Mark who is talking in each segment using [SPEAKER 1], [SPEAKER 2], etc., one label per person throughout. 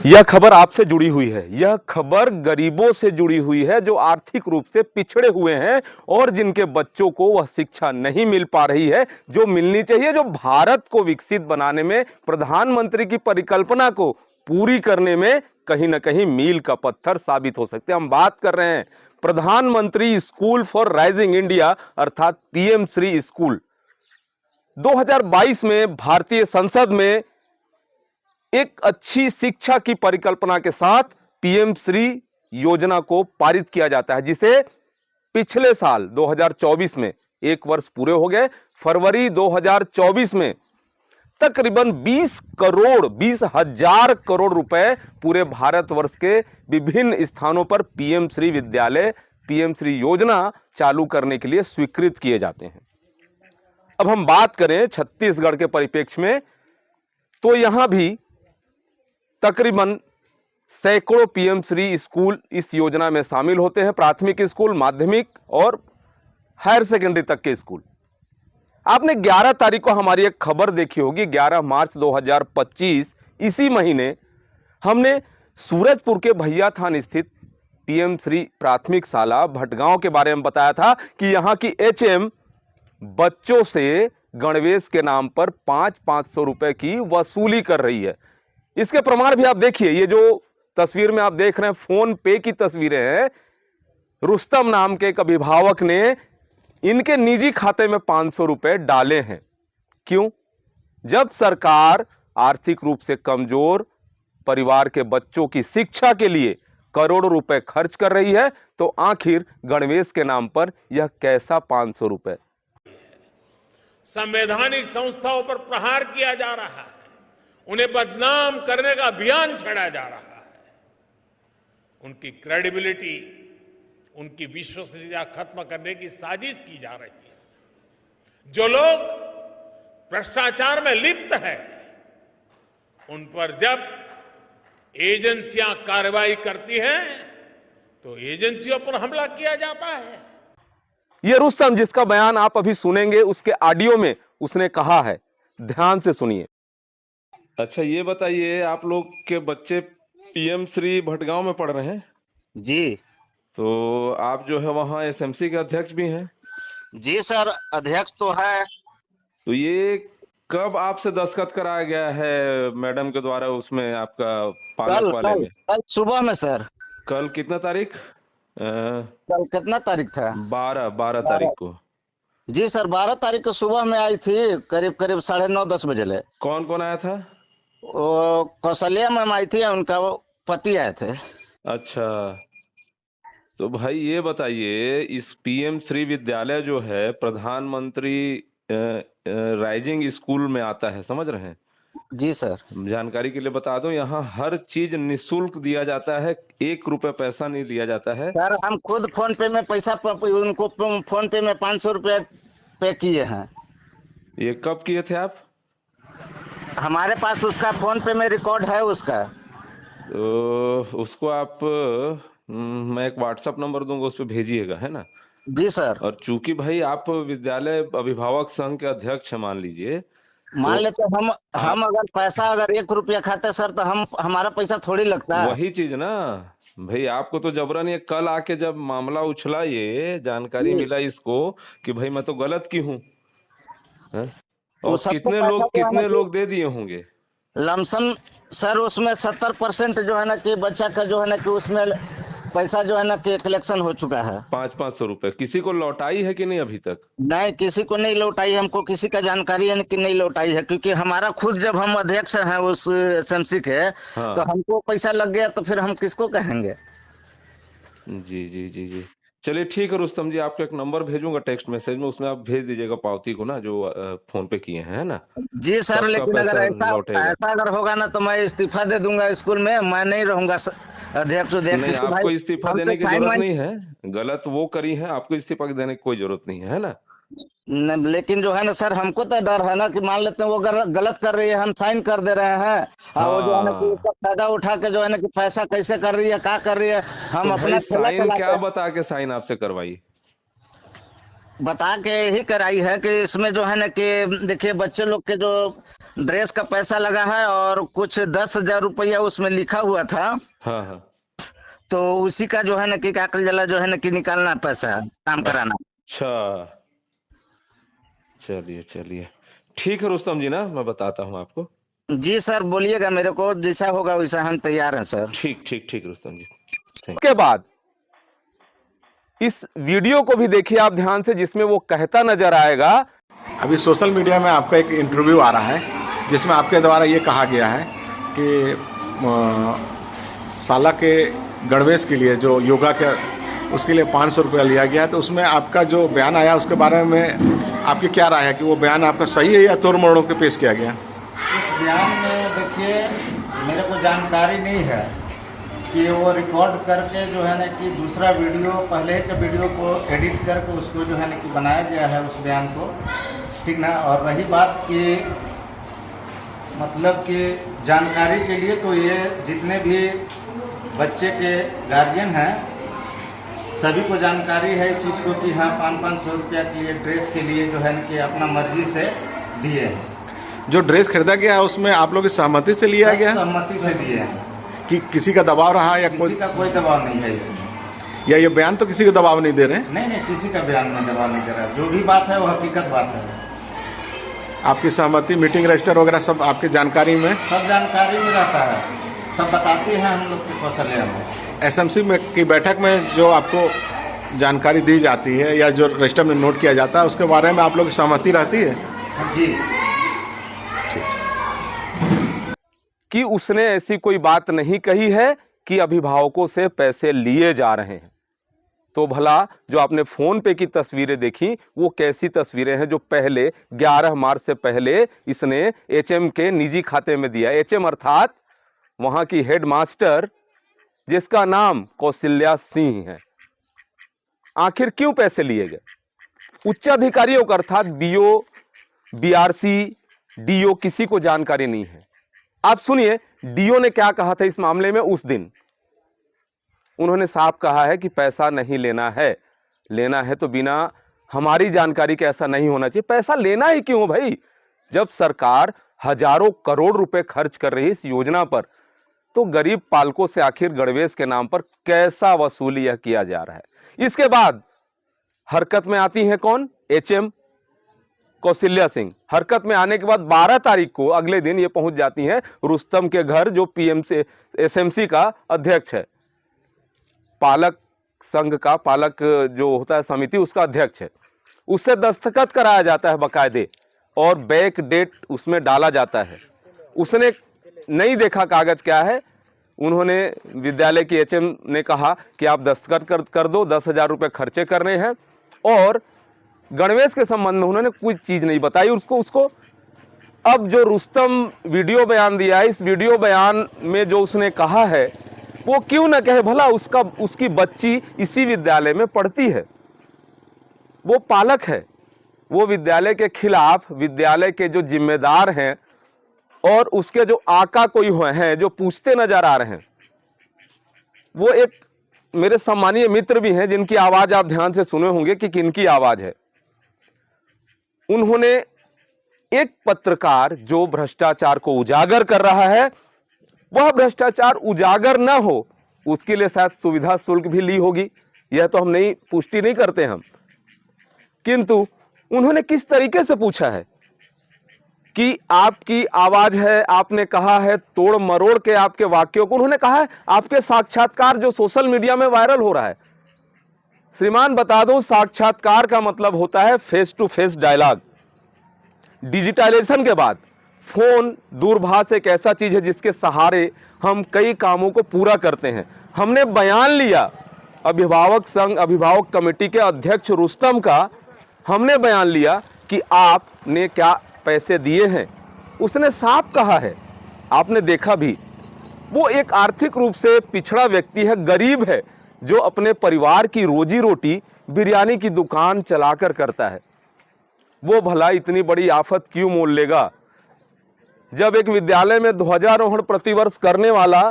[SPEAKER 1] यह खबर आपसे जुड़ी हुई है। यह खबर गरीबों से जुड़ी हुई है जो आर्थिक रूप से पिछड़े हुए हैं और जिनके बच्चों को वह शिक्षा नहीं मिल पा रही है जो मिलनी चाहिए, जो भारत को विकसित बनाने में, प्रधानमंत्री की परिकल्पना को पूरी करने में कहीं ना कहीं मील का पत्थर साबित हो सकते हैं। हम बात कर रहे हैं प्रधानमंत्री स्कूल फॉर राइजिंग इंडिया अर्थात पीएम श्री स्कूल। 2022 में भारतीय संसद में एक अच्छी शिक्षा की परिकल्पना के साथ पीएम श्री योजना को पारित किया जाता है, जिसे पिछले साल 2024 में, एक वर्ष पूरे हो गए, फरवरी 2024 में तकरीबन 20,000 करोड़ रुपए पूरे भारतवर्ष के विभिन्न स्थानों पर पीएम श्री विद्यालय, पीएम श्री योजना चालू करने के लिए स्वीकृत किए जाते हैं। अब हम बात करें छत्तीसगढ़ के परिप्रेक्ष्य में, तो यहां भी तकरीबन सैकड़ों पीएम श्री स्कूल इस योजना में शामिल होते हैं। प्राथमिक स्कूल, माध्यमिक और हायर सेकेंडरी तक के स्कूल। आपने 11 तारीख को हमारी एक खबर देखी होगी, 11 मार्च 2025, इसी महीने हमने सूरजपुर के भैया थान स्थित पीएम श्री प्राथमिक शाला भटगांव के बारे में बताया था कि यहां की एचएम बच्चों से गणवेश के नाम पर 500 रुपए की वसूली कर रही है। इसके प्रमाण भी आप देखिए, ये जो तस्वीर में आप देख रहे हैं फोन पे की तस्वीरें हैं। रुस्तम नाम के एक अभिभावक ने इनके निजी खाते में 500 रुपए डाले हैं। क्यों? जब सरकार आर्थिक रूप से कमजोर परिवार के बच्चों की शिक्षा के लिए करोड़ों रुपए खर्च कर रही है, तो आखिर गणवेश के नाम पर यह कैसा 500 रुपए?
[SPEAKER 2] संवैधानिक संस्थाओं पर प्रहार किया जा रहा है, उन्हें बदनाम करने का अभियान छेड़ा जा रहा है। उनकी क्रेडिबिलिटी, उनकी विश्वसनीयता खत्म करने की साजिश की जा रही है। जो लोग भ्रष्टाचार में लिप्त हैं, उन पर जब एजेंसियां कार्रवाई करती हैं तो एजेंसियों पर हमला किया जाता है।
[SPEAKER 1] यह रुस्तम जिसका बयान आप अभी सुनेंगे, उसके ऑडियो में उसने कहा है, ध्यान से सुनिए। अच्छा, ये बताइए, आप लोग के बच्चे पीएम श्री भटगांव में पढ़ रहे हैं?
[SPEAKER 3] जी।
[SPEAKER 1] तो आप जो है वहाँ एसएमसी के अध्यक्ष भी हैं?
[SPEAKER 3] जी सर, अध्यक्ष तो है।
[SPEAKER 1] तो ये कब आपसे दस्तखत कराया गया है मैडम के द्वारा उसमें, आपका पालक वाले में?
[SPEAKER 3] कल सुबह में सर।
[SPEAKER 1] कल कितना तारीख?
[SPEAKER 3] कल कितना तारीख था?
[SPEAKER 1] 12 तारीख को।
[SPEAKER 3] जी सर, 12 तारीख को सुबह में आई थी, करीब 9:30-10 बजे ले।
[SPEAKER 1] कौन कौन आया था?
[SPEAKER 3] वो कौशल्या मैम आई थी, उनका वो पति आए थे।
[SPEAKER 1] अच्छा, तो भाई ये बताइए, इस पीएम श्री विद्यालय जो है प्रधानमंत्री राइजिंग स्कूल में आता है, समझ रहे हैं?
[SPEAKER 3] जी सर।
[SPEAKER 1] जानकारी के लिए बता दूं, यहाँ हर चीज निःशुल्क दिया जाता है, 1 रुपए पैसा नहीं लिया जाता है।
[SPEAKER 3] सर हम खुद फोन पे में पैसा उनको फोन पे में 500 रुपए पे किए हैं।
[SPEAKER 1] ये कब किए थे आप?
[SPEAKER 3] हमारे पास उसका फोन पे में रिकॉर्ड है उसका।
[SPEAKER 1] तो उसको आप मैं एक व्हाट्सएप नंबर दूंगा, उस पर भेजिएगा, है ना?
[SPEAKER 3] जी सर।
[SPEAKER 1] और चूंकि भाई आप विद्यालय अभिभावक संघ के अध्यक्ष हैं, मान लीजिए,
[SPEAKER 3] मान
[SPEAKER 1] तो
[SPEAKER 3] लेते हम अगर पैसा अगर 1 रुपया खाते सर, तो हमारा पैसा थोड़ी लगता है।
[SPEAKER 1] वही चीज ना भाई, आपको तो जबरन ये कल आके जब मामला उछला, ये जानकारी मिला इसको कि भाई मैं तो गलत की हूँ, और कितने लोग दे दिए होंगे
[SPEAKER 3] लमसम सर? उसमें 70% जो है ना कि बच्चा का जो है ना कि उसमें पैसा जो है ना कि कलेक्शन हो चुका है।
[SPEAKER 1] 500 रुपए किसी को लौटाई है कि नहीं अभी तक?
[SPEAKER 3] नहीं, किसी को नहीं लौटाई। हमको किसी का जानकारी है कि नहीं लौटाई है, क्योंकि हमारा खुद जब हम अध्यक्ष हैं उस एसएमसी के,
[SPEAKER 1] हाँ।
[SPEAKER 3] तो हमको पैसा लग गया तो फिर हम किसको कहेंगे?
[SPEAKER 1] जी जी जी जी, चलिए ठीक है रुस्तम जी, आपको एक नंबर भेजूंगा टेक्स्ट मैसेज में, उसमें आप भेज दीजिएगा पावती को ना, जो फोन पे किए हैं, है ना?
[SPEAKER 3] जी सर, लेकिन अगर ऐसा अगर होगा ना तो मैं इस्तीफा दे दूंगा स्कूल में, मैं नहीं रहूंगा अध्यक्ष।
[SPEAKER 1] नहीं, आपको इस्तीफा देने की जरूरत नहीं है, गलत वो करी है, आपको इस्तीफा देने की कोई जरूरत नहीं है ना?
[SPEAKER 3] लेकिन जो है ना सर, हमको तो डर है ना कि मान लेते हैं वो गलत कर रही है, हम साइन कर दे रहे हैं, और वो जो है ना कि उसका फायदा उठा के जो है ना कि पैसा कैसे कर रही है, क्या कर रही है, हम
[SPEAKER 1] तो
[SPEAKER 3] अपना
[SPEAKER 1] साइन क्या बता के साइन आपसे करवाई?
[SPEAKER 3] बता के यही कराई है कि इसमें जो है ना कि देखिए बच्चे लोग के जो ड्रेस का पैसा लगा है और कुछ 10,000 रुपया उसमें लिखा हुआ था।
[SPEAKER 1] हाँ हाँ।
[SPEAKER 3] तो उसी का जो है ना कि काकल जला जो है ना कि निकालना पैसा, काम कराना।
[SPEAKER 1] अच्छा, चलिए चलिए, ठीक है रुस्तम जी ना, मैं बताता हूँ आपको।
[SPEAKER 3] जी सर बोलिएगा, मेरे को जैसा होगा वैसा हम तैयार हैं सर।
[SPEAKER 1] ठीक ठीक ठीक रुस्तम जी। के बाद इस वीडियो को भी देखिए आप ध्यान से, जिसमें वो कहता नजर आएगा।
[SPEAKER 4] अभी सोशल मीडिया में आपका एक इंटरव्यू आ रहा है जिसमें आपके द्वारा ये कहा गया है कि साला के गणवेश के लिए जो योगा के उसके लिए 500 रुपया लिया गया है, तो उसमें आपका जो बयान आया उसके बारे में आपकी क्या राय है कि वो बयान आपका सही है या तोड़ मरोड़ के पेश किया गया?
[SPEAKER 5] इस बयान में देखिए मेरे को जानकारी नहीं है कि वो रिकॉर्ड करके जो है ना कि दूसरा वीडियो, पहले के वीडियो को एडिट करके उसको जो है ना कि बनाया गया है उस बयान को, ठीक ना। और रही बात कि मतलब कि जानकारी के लिए, तो ये जितने भी बच्चे के गार्जियन हैं सभी को जानकारी है इस चीज़ को कि हाँ 500-500 रुपया के लिए ड्रेस के लिए जो है ना कि अपना मर्जी से दिए हैं।
[SPEAKER 4] जो ड्रेस खरीदा गया है उसमें आप लोग की सहमति से लिया गया है
[SPEAKER 5] सहमति से दिए हैं,
[SPEAKER 4] कि किसी का दबाव रहा या
[SPEAKER 5] किसी का कोई दबाव नहीं है इसमें।
[SPEAKER 4] या ये बयान तो किसी का दबाव नहीं दे रहे हैं?
[SPEAKER 5] नहीं, किसी का बयान में दबाव नहीं दे रहा, जो भी बात है वो हकीकत बात है।
[SPEAKER 4] आपकी सहमति, मीटिंग रजिस्टर वगैरह सब आपकी जानकारी में?
[SPEAKER 5] सब जानकारी में रहता है, सब बताते हैं हम लोग के कौशल्या में।
[SPEAKER 4] एसएमसी में की बैठक में जो आपको जानकारी दी जाती है या जो रजिस्टर में नोट किया जाता है उसके बारे में आप लोग की सहमति रहती है?
[SPEAKER 5] जी।
[SPEAKER 1] कि उसने ऐसी कोई बात नहीं कही है कि अभिभावकों से पैसे लिए जा रहे हैं। तो भला जो आपने फोन पे की तस्वीरें देखी वो कैसी तस्वीरें हैं जो पहले 11 मार्च से पहले इसने एचएम के निजी खाते में दिया। एचएम अर्थात वहां की हेड मास्टर जिसका नाम कौशल्या सिंह है। आखिर क्यों पैसे लिए गए? उच्च अधिकारियों का अर्थात बीओ, बीआरसी, डीओ किसी को जानकारी नहीं है। आप सुनिए डीओ ने क्या कहा था इस मामले में। उस दिन उन्होंने साफ कहा है कि पैसा नहीं लेना है, लेना है तो बिना हमारी जानकारी के ऐसा नहीं होना चाहिए। पैसा लेना ही क्यों भाई? जब सरकार हजारों करोड़ रुपए खर्च कर रही है इस योजना पर, तो गरीब पालकों से आखिर गणवेश के नाम पर कैसा वसूली यह किया जा रहा है। इसके बाद हरकत में आती है कौन? एचएम कौशल्या सिंह। हरकत में आने के बाद 12 तारीख को अगले दिन ये पहुंच जाती हैं रुस्तम के घर, जो पीएमसी एसएमसी का अध्यक्ष है, पालक संघ का, पालक जो होता है समिति उसका अध्यक्ष है। उससे दस्तखत कराया जाता है बकायदे और बैक डेट उसमें डाला जाता है। उसने नहीं देखा कागज क्या है। उन्होंने विद्यालय की एचएम ने कहा कि आप दस्तखत कर दो, 10,000 रुपये खर्चे करने हैं, और गणवेश के संबंध में उन्होंने कोई चीज नहीं बताई उसको। अब जो रुस्तम वीडियो बयान दिया है, इस वीडियो बयान में जो उसने कहा है वो क्यों ना कहे, भला उसकी बच्ची इसी विद्यालय में पढ़ती है, वो पालक है, वो विद्यालय के खिलाफ विद्यालय के जो जिम्मेदार हैं और उसके जो आका कोई हैं जो पूछते नजर आ रहे हैं, वो एक मेरे सम्मानीय मित्र भी हैं जिनकी आवाज आप ध्यान से सुने होंगे कि किनकी आवाज है। उन्होंने एक पत्रकार जो भ्रष्टाचार को उजागर कर रहा है, वह भ्रष्टाचार उजागर न हो उसके लिए शायद सुविधा शुल्क भी ली होगी, यह तो हम नहीं पुष्टि नहीं करते हम, किंतु उन्होंने किस तरीके से पूछा है कि आपकी आवाज है, आपने कहा है, तोड़ मरोड़ के आपके वाक्यों को उन्होंने कहा है आपके साक्षात्कार जो सोशल मीडिया में वायरल हो रहा है। श्रीमान बता दूं, साक्षात्कार का मतलब होता है face to face dialogue. Digitalization के बाद फोन, दूरभाष एक ऐसा चीज है जिसके सहारे हम कई कामों को पूरा करते हैं। हमने बयान लिया अभिभावक संघ, अभिभावक कमेटी के अध्यक्ष रुस्तम का, हमने बयान लिया कि आपने क्या पैसे दिए हैं। उसने साफ कहा है, आपने देखा भी, वो एक आर्थिक रूप से पिछड़ा व्यक्ति है, गरीब है, जो अपने परिवार की रोजी रोटी बिरयानी की दुकान चलाकर करता है। वो भला इतनी बड़ी आफत क्यों मोल लेगा जब एक विद्यालय में ध्वजारोहण प्रतिवर्ष करने वाला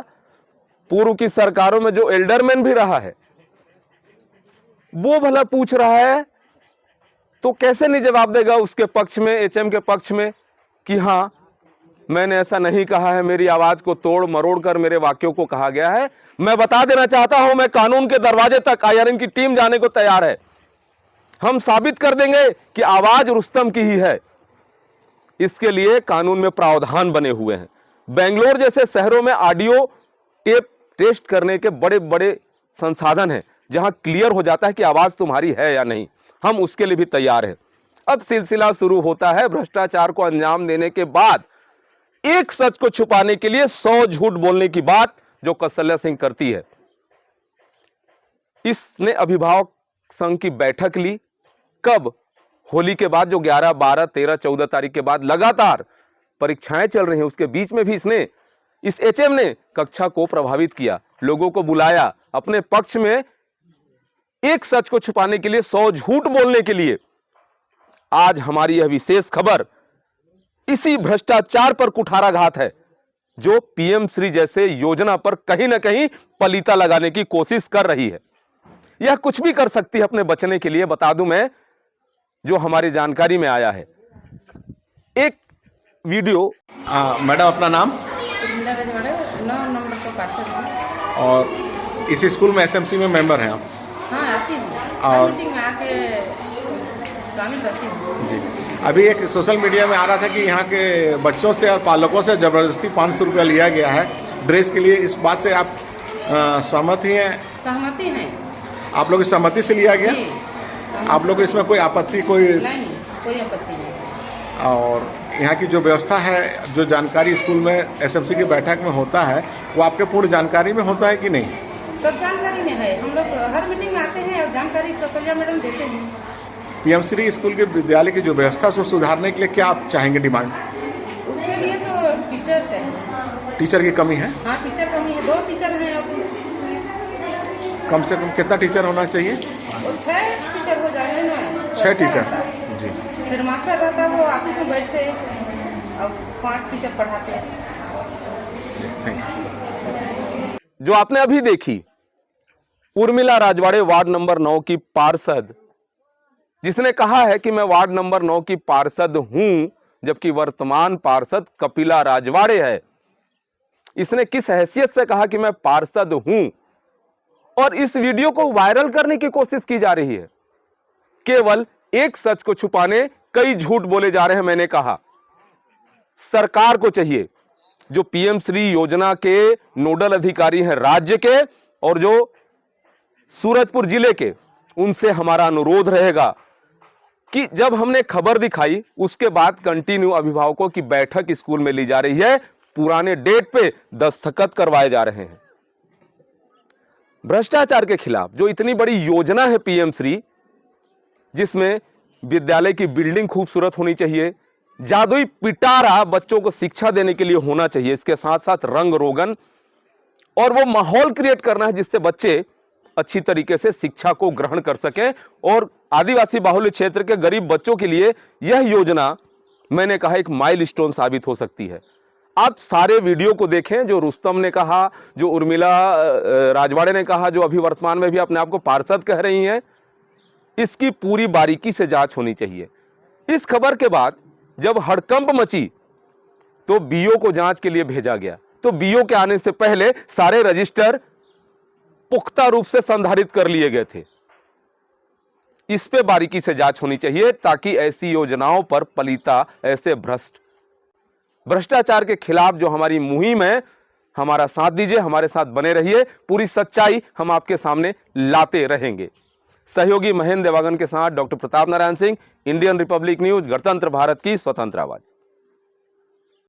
[SPEAKER 1] पूर्व की सरकारों में जो एल्डरमैन भी रहा है वो भला पूछ रहा है, तो कैसे नहीं जवाब देगा उसके पक्ष में, एचएम के पक्ष में कि हाँ मैंने ऐसा नहीं कहा है, मेरी आवाज को तोड़ मरोड़ कर मेरे वाक्यों को कहा गया है। मैं बता देना चाहता हूं, मैं कानून के दरवाजे तक आईआरएन की टीम जाने को तैयार है। हम साबित कर देंगे कि आवाज रुस्तम की ही है। इसके लिए कानून में प्रावधान बने हुए हैं। बेंगलोर जैसे शहरों में ऑडियो टेप टेस्ट करने के बड़े बड़े संसाधन हैं, जहां क्लियर हो जाता है कि आवाज तुम्हारी है या नहीं। हम उसके लिए भी तैयार हैं। अब सिलसिला शुरू होता है भ्रष्टाचार को अंजाम देने के बाद एक सच को छुपाने के लिए 100 झूठ बोलने की बात जो कौशल्या सिंह करती है। इसने अभिभावक संघ की बैठक ली कब? होली के बाद, जो 11, 12, 13, 14 तारीख के बाद लगातार परीक्षाएं चल रही हैं, उसके बीच में भी इस एचएम ने कक्षा को प्रभावित किया, लोगों को बुलाया अपने पक्ष में। एक सच को छुपाने के लिए 100 झूठ बोलने के लिए आज हमारी यह विशेष खबर इसी भ्रष्टाचार पर कुठाराघात है, जो पीएम श्री जैसे योजना पर कहीं ना कहीं पलीता लगाने की कोशिश कर रही है। यह कुछ भी कर सकती है अपने बचने के लिए। बता दूं मैं, जो हमारी जानकारी में आया है, एक वीडियो।
[SPEAKER 4] मैडम अपना नाम?
[SPEAKER 6] 9 नंबर को पार्षद।
[SPEAKER 4] और इसी स्कूल में एसएमसी में मेंबर हैं आप?
[SPEAKER 6] हाँ, आती हूँ
[SPEAKER 4] और
[SPEAKER 6] मीटिंग में आके शामिल रहती हूँ
[SPEAKER 4] जी। अभी एक सोशल मीडिया में आ रहा था कि यहाँ के बच्चों से और पालकों से जबरदस्ती 500 रुपया लिया गया है ड्रेस के लिए। इस बात से आप सहमत ही हैं?
[SPEAKER 6] सहमति है।
[SPEAKER 4] आप लोग की सहमति से लिया गया?
[SPEAKER 6] जी,
[SPEAKER 4] आप लोग को इसमें कोई आपत्ति? कोई
[SPEAKER 6] नहीं, कोई आपत्ति नहीं।
[SPEAKER 4] और यहाँ की जो व्यवस्था है, जो जानकारी स्कूल में एसएमसी की बैठक में होता है, वो आपके पूर्ण जानकारी में होता है कि नहीं?
[SPEAKER 6] सब जानकारी में है। हम लोग हर मीटिंग में आते हैं और जानकारी कौशल्या मैडम देते हैं।
[SPEAKER 4] पीएम श्री स्कूल के विद्यालय की जो व्यवस्था है उसको सुधारने के लिए क्या आप चाहेंगे डिमांड?
[SPEAKER 6] उसके लिए तो टीचर चाहिए।
[SPEAKER 4] टीचर की कमी है?
[SPEAKER 6] हाँ, टीचर कमी है। 2 टीचर हैं अब इसमें।
[SPEAKER 4] कम से कम कितना टीचर होना चाहिए?
[SPEAKER 6] वो 6 टीचर हो जाए ना।
[SPEAKER 4] 6 टीचर जी।
[SPEAKER 6] फिर मास्टर रहता है, वो ऑफिस में बैठते और 5 टीचर पढ़ाते हैं।
[SPEAKER 4] Thank you.
[SPEAKER 1] जो आपने अभी देखी उर्मिला राजवाड़े, वार्ड नंबर 9 की पार्षद, जिसने कहा है कि मैं वार्ड नंबर 9 की पार्षद हूं, जबकि वर्तमान पार्षद कपिला राजवाड़े है। इसने किस हैसियत से कहा कि मैं पार्षद हूं? और इस वीडियो को वायरल करने की कोशिश की जा रही है। केवल एक सच को छुपाने कई झूठ बोले जा रहे हैं। मैंने कहा सरकार को चाहिए, जो पीएम श्री योजना के नोडल अधिकारी हैं राज्य के और जो सूरजपुर जिले के, उनसे हमारा अनुरोध रहेगा कि जब हमने खबर दिखाई उसके बाद कंटिन्यू अभिभावकों की बैठक स्कूल में ली जा रही है, पुराने डेट पे दस्तखत करवाए जा रहे हैं। भ्रष्टाचार के खिलाफ जो इतनी बड़ी योजना है पीएम श्री, जिसमें विद्यालय की बिल्डिंग खूबसूरत होनी चाहिए, जादुई पिटारा बच्चों को शिक्षा देने के लिए होना चाहिए, इसके साथ साथ रंग रोगन और वो माहौल क्रिएट करना है जिससे बच्चे अच्छी तरीके से शिक्षा को ग्रहण कर सकें। और आदिवासी बाहुल्य क्षेत्र के गरीब बच्चों के लिए यह योजना, मैंने कहा, एक माइलस्टोन साबित हो सकती है। आप सारे वीडियो को देखें, जो रुस्तम ने कहा, जो उर्मिला राजवाड़े ने कहा, जो अभी वर्तमान में भी अपने आप को पार्षद कह रही हैं, इसकी पूरी बारीकी से जांच होनी चाहिए। इस खबर के बाद जब हड़कंप मची तो बीओ को जांच के लिए भेजा गया, तो बीओ के आने से पहले सारे रजिस्टर पुख्ता रूप से संधारित कर लिए गए थे। इस पे बारीकी से जांच होनी चाहिए ताकि ऐसी योजनाओं पर पलीता, ऐसे भ्रष्टाचार के खिलाफ जो हमारी मुहिम है, हमारा साथ दीजिए, हमारे साथ बने रहिए। पूरी सच्चाई हम आपके सामने लाते रहेंगे। सहयोगी महेंद्र देवागन के साथ doctor Pratap Narayan Singh, Indian Republic news, गणतंत्र भारत की स्वतंत्र आवाज।